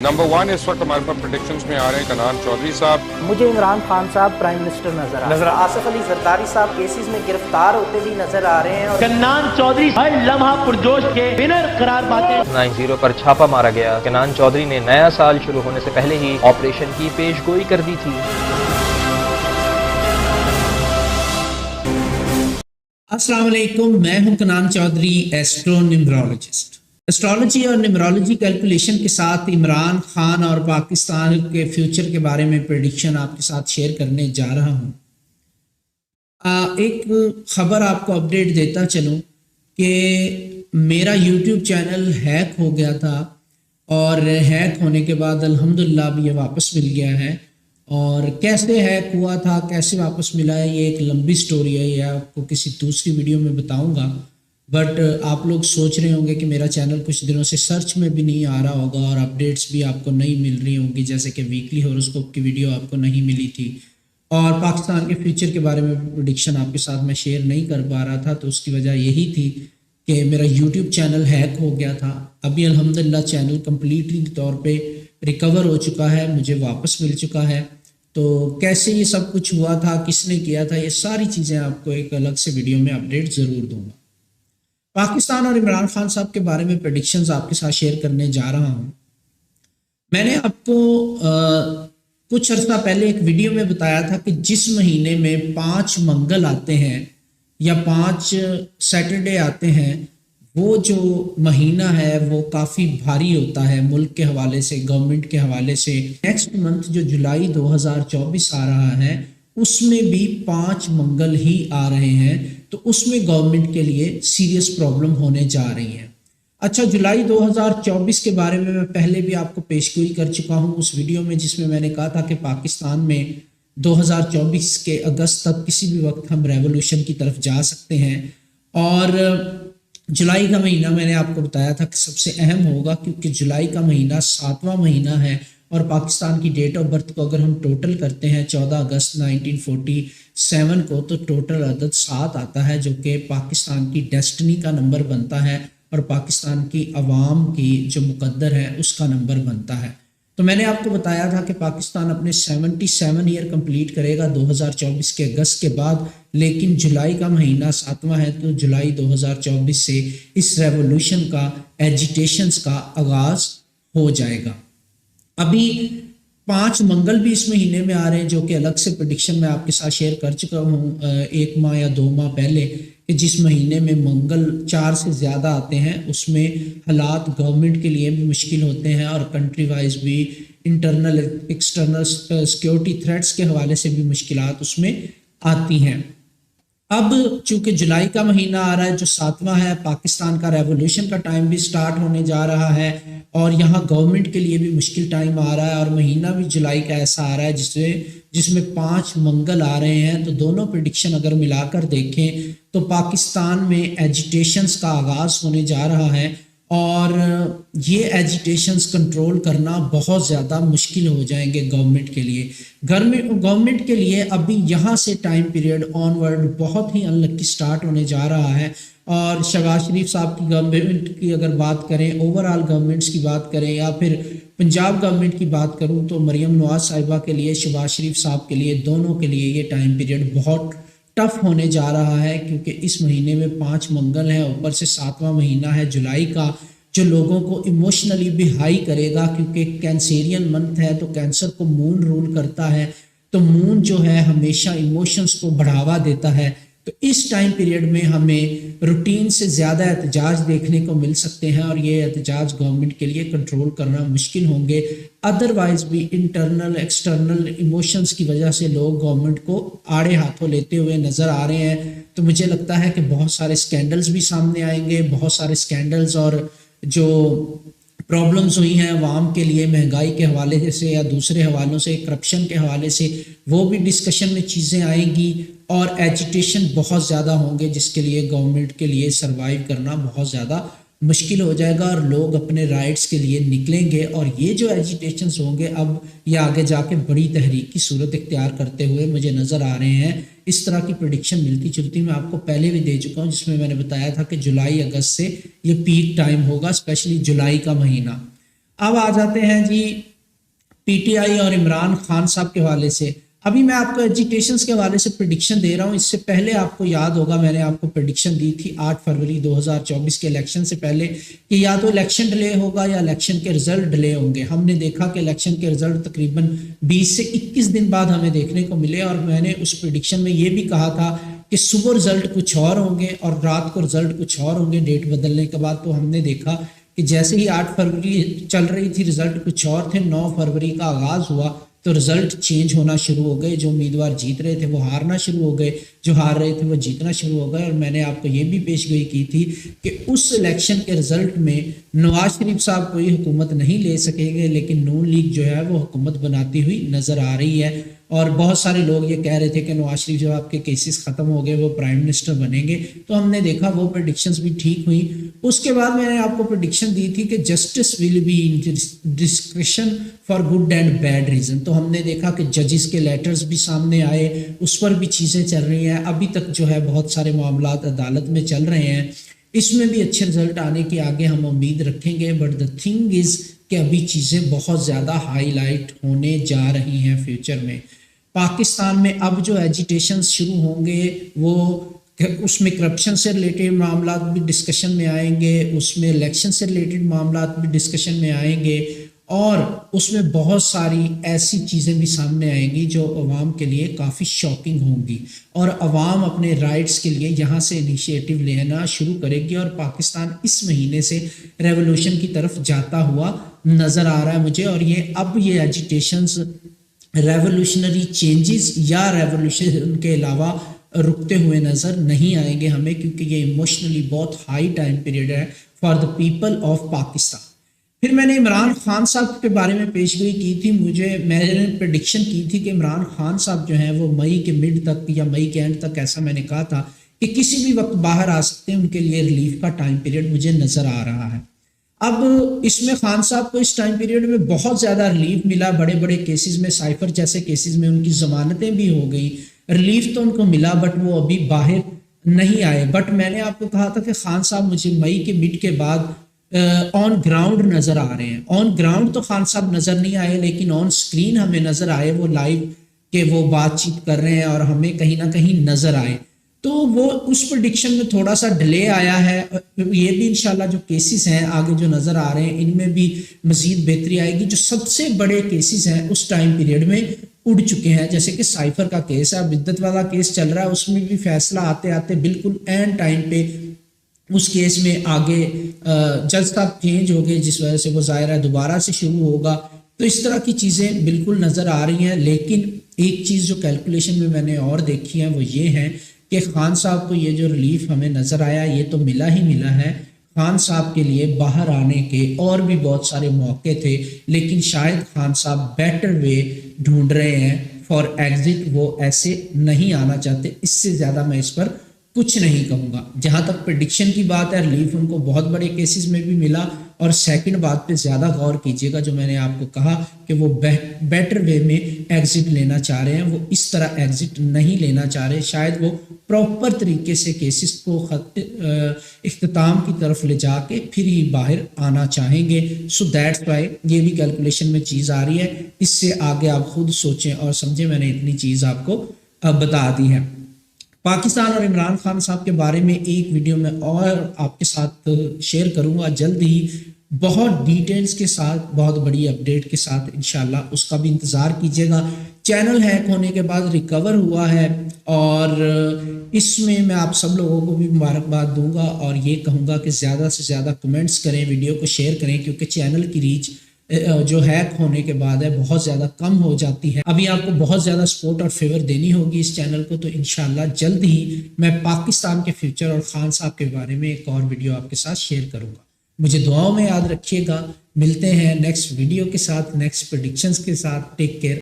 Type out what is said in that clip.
Number 1 इस वक्त हमारे पास प्रेडिक्शंस में आ रहे हैं कनान चौधरी साहब। मुझे इमरान खान साहब प्राइम मिनिस्टर नजर आ रहे हैं। आसिफ अली जरदारी साहब केसेस में गिरफ्तार होते भी नजर आ रहे हैं। और कन्नान चौधरी हर लम्हा पुरजोश के विनर करार पाते हैं। 9-0 पर छापा मारा गया। कन्नान चौधरी ने नया साल शुरू होने से पहले ही ऑपरेशन की पेशगोई कर दी थी। अस्सलाम वालेकुम, मैं हूं Kannan Chaudhary, astro numerologist. Astrology और न्यूमरोलॉजी कैलकुलेशन के साथ इमरान खान और पाकिस्तान के फ्यूचर के बारे में प्रेडिक्शन आपके साथ शेयर करने जा रहा हूं। एक ख़बर आपको अपडेट देता चलूं कि मेरा यूट्यूब चैनल हैक हो गया था और हैक होने के बाद अल्हम्दुलिल्लाह अब ये वापस मिल गया है। और कैसे हैक हुआ था, कैसे वापस मिला है, ये एक लंबी स्टोरी है, ये आपको किसी दूसरी वीडियो में बताऊंगा। बट आप लोग सोच रहे होंगे कि मेरा चैनल कुछ दिनों से सर्च में भी नहीं आ रहा होगा और अपडेट्स भी आपको नहीं मिल रही होंगी, जैसे कि वीकली हॉरोस्कोप की वीडियो आपको नहीं मिली थी और पाकिस्तान के फ्यूचर के बारे में प्रेडिक्शन आपके साथ मैं शेयर नहीं कर पा रहा था। तो उसकी वजह यही थी कि मेरा यूट्यूब चैनल हैक हो गया था। अभी अल्हम्दुलिल्लाह चैनल कम्प्लीटली तौर पे रिकवर हो चुका है, मुझे वापस मिल चुका है। तो कैसे ये सब कुछ हुआ था, किसने किया था, ये सारी चीज़ें आपको एक अलग से वीडियो में अपडेट ज़रूर दूंगा। पाकिस्तान और इमरान खान साहब के बारे में प्रेडिक्शंस आपके साथ शेयर करने जा रहा हूँ। मैंने आपको कुछ अर्सा पहले एक वीडियो में बताया था कि जिस महीने में 5 मंगल आते हैं या 5 सैटरडे आते हैं, वो जो महीना है वो काफ़ी भारी होता है मुल्क के हवाले से, गवर्नमेंट के हवाले से। नेक्स्ट मंथ जो जुलाई 2024 आ रहा है उसमें भी 5 मंगल ही आ रहे हैं, तो उसमें गवर्नमेंट के लिए सीरियस प्रॉब्लम होने जा रही है। अच्छा, जुलाई 2024 के बारे में मैं पहले भी आपको पेशगोई कर चुका हूं उस वीडियो में, जिसमें मैंने कहा था कि पाकिस्तान में 2024 के अगस्त तक किसी भी वक्त हम रेवोल्यूशन की तरफ जा सकते हैं। और जुलाई का महीना मैंने आपको बताया था कि सबसे अहम होगा, क्योंकि जुलाई का महीना 7वां महीना है और पाकिस्तान की डेट ऑफ बर्थ को अगर हम टोटल करते हैं 14 अगस्त 1947 को, तो टोटल अदद 7 आता है, जो कि पाकिस्तान की डेस्टिनी का नंबर बनता है और पाकिस्तान की अवाम की जो मुकद्दर है उसका नंबर बनता है। तो मैंने आपको बताया था कि पाकिस्तान अपने 77 ईयर कंप्लीट करेगा 2024 के अगस्त के बाद, लेकिन जुलाई का महीना 7वां है, तो जुलाई 2024 से इस रेवोल्यूशन का, एजिटेशंस का आगाज़ हो जाएगा। अभी 5 मंगल भी इस महीने में आ रहे हैं, जो कि अलग से प्रेडिक्शन मैं आपके साथ शेयर कर चुका हूँ 1 माह या 2 माह पहले, कि जिस महीने में मंगल 4 से ज़्यादा आते हैं उसमें हालात गवर्नमेंट के लिए भी मुश्किल होते हैं और कंट्री वाइज भी, इंटरनल एक्सटर्नल सिक्योरिटी थ्रेट्स के हवाले से भी मुश्किलात उसमें आती हैं। अब चूंकि जुलाई का महीना आ रहा है जो 7वां है, पाकिस्तान का रेवोल्यूशन का टाइम भी स्टार्ट होने जा रहा है और यहाँ गवर्नमेंट के लिए भी मुश्किल टाइम आ रहा है और महीना भी जुलाई का ऐसा आ रहा है जिसमें 5 मंगल आ रहे हैं। तो दोनों प्रेडिक्शन अगर मिलाकर देखें तो पाकिस्तान में एजिटेशंस का आगाज़ होने जा रहा है और ये एजिटेशंस कंट्रोल करना बहुत ज़्यादा मुश्किल हो जाएंगे गवर्नमेंट के लिए। गवर्नमेंट के लिए अभी यहाँ से टाइम पीरियड ऑनवर्ड बहुत ही अनलकी स्टार्ट होने जा रहा है। और शहबाज शरीफ साहब की गवर्नमेंट की अगर बात करें, ओवरऑल गवर्नमेंट्स की बात करें या फिर पंजाब गवर्नमेंट की बात करूँ, तो मरियम नवाज साहिबा के लिए, शहबाज शरीफ साहब के लिए, दोनों के लिए ये टाइम पीरियड बहुत टफ होने जा रहा है, क्योंकि इस महीने में 5 मंगल हैं, ऊपर से 7वां महीना है जुलाई का, जो लोगों को इमोशनली भी हाई करेगा, क्योंकि कैंसेरियन मंथ है तो कैंसर को मून रूल करता है, तो मून जो है हमेशा इमोशंस को बढ़ावा देता है। तो इस टाइम पीरियड में हमें रूटीन से ज़्यादा एहतजाज देखने को मिल सकते हैं और ये एहतजाज गवर्नमेंट के लिए कंट्रोल करना मुश्किल होंगे। अदरवाइज भी इंटरनल एक्सटर्नल इमोशंस की वजह से लोग गवर्नमेंट को आड़े हाथों लेते हुए नज़र आ रहे हैं। तो मुझे लगता है कि बहुत सारे स्कैंडल्स भी सामने आएंगे, बहुत सारे स्कैंडल्स और जो प्रॉब्लम्स हुई हैं अवाम के लिए महंगाई के हवाले से या दूसरे हवालों से, करप्शन के हवाले से, वो भी डिस्कशन में चीज़ें आएंगी और एजिटेशन बहुत ज़्यादा होंगे, जिसके लिए गवर्नमेंट के लिए सरवाइव करना बहुत ज़्यादा मुश्किल हो जाएगा और लोग अपने राइट्स के लिए निकलेंगे। और ये जो एजिटेशंस होंगे अब ये आगे जाके बड़ी तहरीक की सूरत इख्तियार करते हुए मुझे नज़र आ रहे हैं। इस तरह की प्रेडिक्शन मिलती जुलती मैं आपको पहले भी दे चुका हूँ, जिसमें मैंने बताया था कि जुलाई अगस्त से ये पीक टाइम होगा, स्पेशली जुलाई का महीना। अब आ जाते हैं जी PTI और इमरान खान साहब के हवाले से। अभी मैं आपको एजिटेशंस के हवाले से प्रेडिक्शन दे रहा हूँ। इससे पहले आपको याद होगा मैंने आपको प्रेडिक्शन दी थी 8 फरवरी 2024 के इलेक्शन से पहले कि या तो इलेक्शन डिले होगा या इलेक्शन के रिजल्ट डिले होंगे। हमने देखा कि इलेक्शन के रिजल्ट तकरीबन 20 से 21 दिन बाद हमें देखने को मिले, और मैंने उस प्रेडिक्शन में ये भी कहा था कि सुबह रिजल्ट कुछ और होंगे और रात को रिजल्ट कुछ और होंगे डेट बदलने के बाद। तो हमने देखा कि जैसे ही 8 फरवरी चल रही थी रिजल्ट कुछ और थे, 9 फरवरी का आगाज़ हुआ तो रिजल्ट चेंज होना शुरू हो गए। जो उम्मीदवार जीत रहे थे वो हारना शुरू हो गए, जो हार रहे थे वो जीतना शुरू हो गए। और मैंने आपको ये भी पेशगोई की थी कि उस इलेक्शन के रिजल्ट में नवाज शरीफ साहब कोई हुकूमत नहीं ले सकेंगे, लेकिन नून लीग जो है वो हुकूमत बनाती हुई नज़र आ रही है। और बहुत सारे लोग ये कह रहे थे कि नवाज शरीफ जब आपके केसेस ख़त्म हो गए वो प्राइम मिनिस्टर बनेंगे, तो हमने देखा वो प्रेडिक्शंस भी ठीक हुई। उसके बाद मैंने आपको प्रेडिक्शन दी थी कि justice will be in discretion for good and bad reason. तो हमने देखा कि जजेस के लेटर्स भी सामने आए, उस पर भी चीज़ें चल रही हैं। अभी तक जो है बहुत सारे मामलात अदालत में चल रहे हैं, इसमें भी अच्छे रिजल्ट आने की आगे हम उम्मीद रखेंगे। बट द थिंग इज़ कि अभी चीज़ें बहुत ज़्यादा हाईलाइट होने जा रही हैं फ्यूचर में। पाकिस्तान में अब जो एजिटेशन शुरू होंगे वो उसमें करप्शन से रिलेटेड मामला भी डिस्कशन में आएंगे, उसमें इलेक्शन से रिलेटेड मामला भी डिस्कशन में आएंगे, और उसमें बहुत सारी ऐसी चीज़ें भी सामने आएंगी जो अवाम के लिए काफ़ी शॉकिंग होंगी, और अवाम अपने राइट्स के लिए यहाँ से इनिशिएटिव लेना शुरू करेगी। और पाकिस्तान इस महीने से रेवोल्यूशन की तरफ जाता हुआ नज़र आ रहा है मुझे। और ये एजिटेशंस रेवोल्यूशनरी चेंजेस या रेवोल्यूशन के अलावा रुकते हुए नज़र नहीं आएंगे हमें, क्योंकि ये इमोशनली बहुत हाई टाइम पीरियड है for the people of Pakistan. फिर मैंने इमरान खान साहब के बारे में पेशगोई की थी। मैंने प्रेडिक्शन की थी कि इमरान खान साहब जो हैं वो मई के मिड तक या मई के एंड तक, ऐसा मैंने कहा था कि किसी भी वक्त बाहर आ सकते हैं। उनके लिए रिलीफ का टाइम पीरियड मुझे नज़र आ रहा है। अब इसमें खान साहब को इस टाइम पीरियड में बहुत ज़्यादा रिलीफ मिला। बड़े बड़े केसेस में, साइफर जैसे केसेस में उनकी ज़मानतें भी हो गई, रिलीफ तो उनको मिला, बट वो अभी बाहर नहीं आए। बट मैंने आपको कहा था कि खान साहब मुझे मई के मिड के बाद ऑन ग्राउंड नज़र आ रहे हैं। ऑन ग्राउंड तो खान साहब नज़र नहीं आए, लेकिन ऑन स्क्रीन हमें नज़र आए, वो लाइव के वो बातचीत कर रहे हैं और हमें कहीं ना कहीं नज़र आए। तो वो उस प्रेडिक्शन में थोड़ा सा डिले आया है। ये भी इंशाल्लाह जो केसेस हैं आगे जो नज़र आ रहे हैं इनमें भी मज़ीद बेहतरी आएगी। जो सबसे बड़े केसेस हैं उस टाइम पीरियड में उड़ चुके हैं, जैसे कि साइफर का केस है, बिद्दत वाला केस चल रहा है, उसमें भी फैसला आते आते बिल्कुल एंड टाइम पे उस केस में आगे जज साहब चेंज हो गए, जिस वजह से वो ज़ाहिर है दोबारा से शुरू होगा। तो इस तरह की चीज़ें बिल्कुल नज़र आ रही हैं। लेकिन एक चीज़ जो कैलकुलेशन में मैंने और देखी है वो ये है कि खान साहब को ये जो रिलीफ हमें नज़र आया ये तो मिला ही मिला है। खान साहब के लिए बाहर आने के और भी बहुत सारे मौके थे, लेकिन शायद खान साहब बेटर वे ढूंढ रहे हैं फॉर एग्जिट। वो ऐसे नहीं आना चाहते। इससे ज़्यादा मैं इस पर कुछ नहीं कहूँगा। जहाँ तक प्रेडिक्शन की बात है, रिलीफ उनको बहुत बड़े केसेस में भी मिला। और सेकंड बात पे ज़्यादा गौर कीजिएगा, जो मैंने आपको कहा कि वो बेटर वे में एग्जिट लेना चाह रहे हैं, वो इस तरह एग्जिट नहीं लेना चाह रहे। शायद वो प्रॉपर तरीके से केसेस को इख्तिताम की तरफ ले जाके फिर ही बाहर आना चाहेंगे। सो दैट्स वाई ये भी कैलकुलेशन में चीज़ आ रही है। इससे आगे आप खुद सोचें और समझें। मैंने इतनी चीज़ आपको बता दी है। पाकिस्तान और इमरान खान साहब के बारे में एक वीडियो में और आपके साथ शेयर करूंगा जल्द ही, बहुत डिटेल्स के साथ, बहुत बड़ी अपडेट के साथ इंशाल्लाह। उसका भी इंतज़ार कीजिएगा। चैनल हैक होने के बाद रिकवर हुआ है और इसमें मैं आप सब लोगों को भी मुबारकबाद दूंगा और ये कहूँगा कि ज़्यादा से ज़्यादा कमेंट्स करें, वीडियो को शेयर करें, क्योंकि चैनल की रीच जो हैक होने के बाद है बहुत ज़्यादा कम हो जाती है। अभी आपको बहुत ज़्यादा सपोर्ट और फेवर देनी होगी इस चैनल को। तो इंशाल्लाह जल्द ही मैं पाकिस्तान के फ्यूचर और खान साहब के बारे में एक और वीडियो आपके साथ शेयर करूँगा। मुझे दुआओं में याद रखिएगा। मिलते हैं नेक्स्ट वीडियो के साथ, नेक्स्ट प्रेडिक्शंस के साथ। Take care.